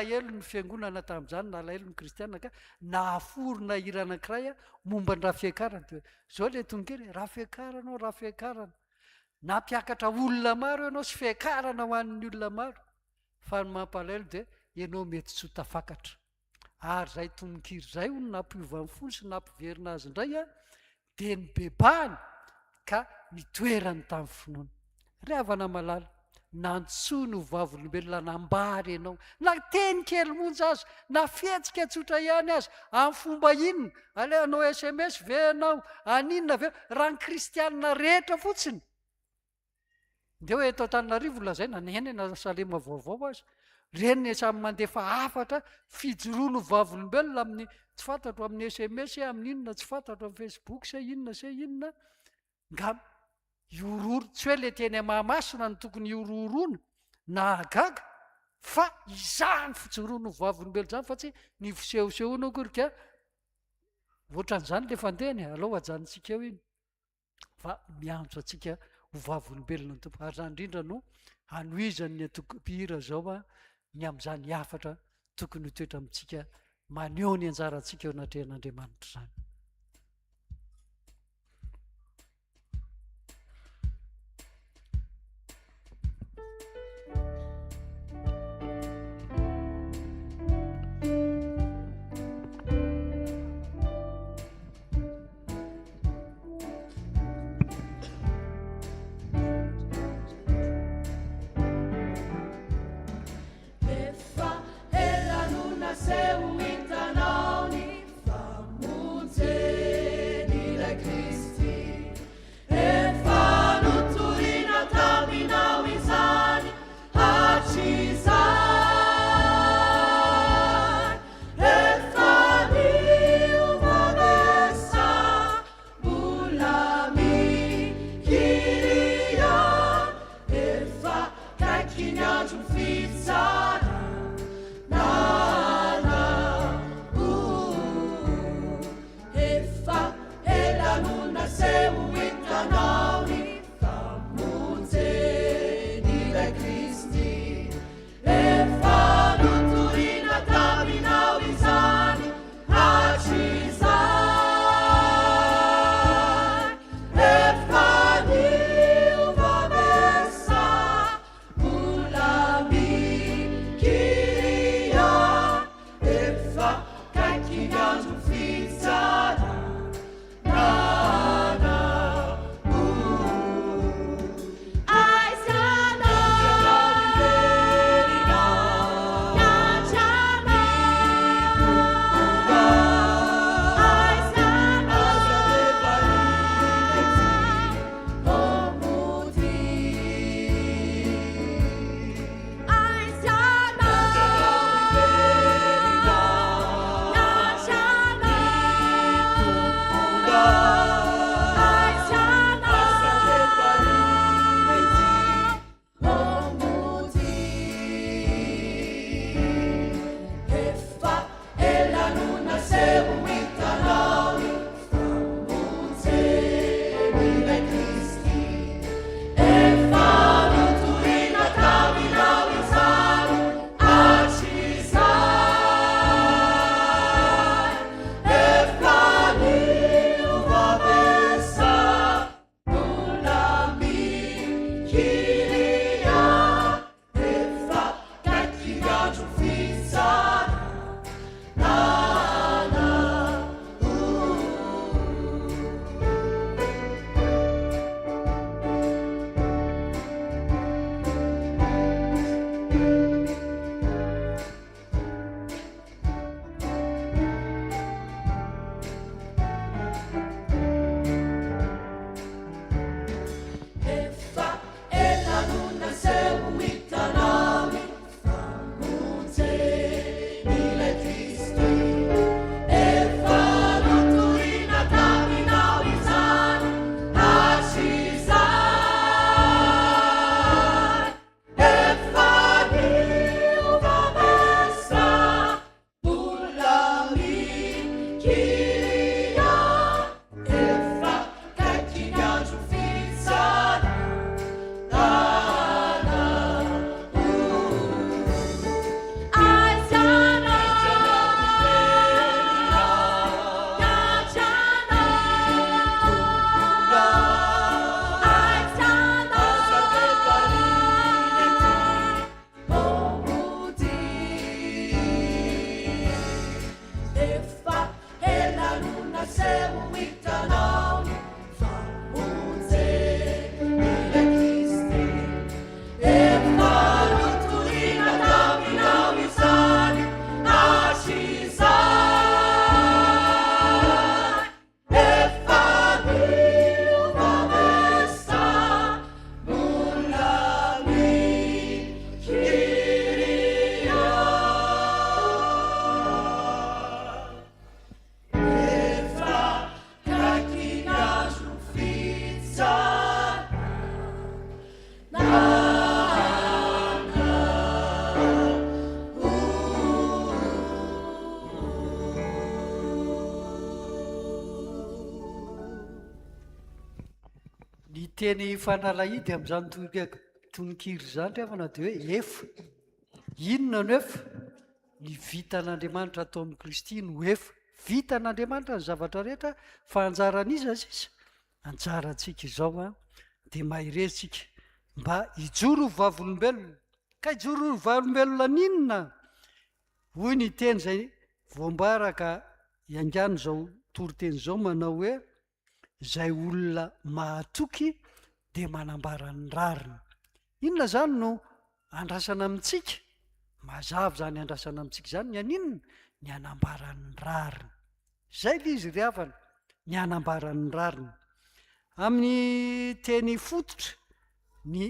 alahelo ny fiangonana tamin'izany na alahelo ny kristianina ka nahaforona hira anankiray a momba ny raha fiakarana de zao le tongery raha fiakarana raha fiakarana nampiakatra olona maro ianao sy fiakarana ho an'ny olona maro fa ny mampalahelo de ianao mety tsy ho tafakatra ary zay tononkiri zay ho nampiova ny fony sy nampiverina azy indray a de ny bebahany ka mitoerany tamin'ny finoana ry havana malala nantsoa ny vavolombelona nambary ianao na teny kely monja azy na fihetsika tsotra ihany azy amin'ny fomba inona ale anao SMS ve anao aninona ve raha ny kristianina rehetra fotsiny de hoe eto Antananarivo lazaina neny na salema vaovao azy reny samy mandefa afatra fijoroano vavolombelona amin'ny tsy fantatro amin'ny SMS amin'ny inona tsy fantatro amin'ny Facebook se inona nga iororo tsy hoe le teny Mahamasina ny tokony iororona na agaga fa izany fijoroano vavolombelona zany fa tsy ny fisehosehoana akory ka ohatran'izany le fandehany alao ajanontsika eo iny fa miantso atsika ho vavolombelona ny tompo ary zany indrindra no anoizan'ny atokopihira zao a ny amin'izany afatra tokony ho toetra amintsika maneho ny anjarantsika eo anatrehan'Andriamanitra zany. Seu itanao ni famonjea teny fanalahidy amin'izany tononkiro zany rehefa dia hoe efa. Inona no efa? Ny vitan'Andriamanitra atao amin'ny Kristy no efa. Vitan'Andriamanitra ny zavatra rehetra fa anjaran'iza sisa? Anjarantsika izao dia mahiretsika mba hijoro ho vavolombelona. Ka hijoro ho vavolombelona ninona? Hoy ny teny izay voambaraka iangano izao toriteny izao manao hoe izay olona mahatoky dia manambara ny rariny. Inona zany no andrasana amintsika? Mazava zany andrasana amintsika zany ny aninona? Ny anambaran'ny rariny. Izay ilay izy ry havana, ny anambaran'ny rariny. Amin'ny teny fototra ny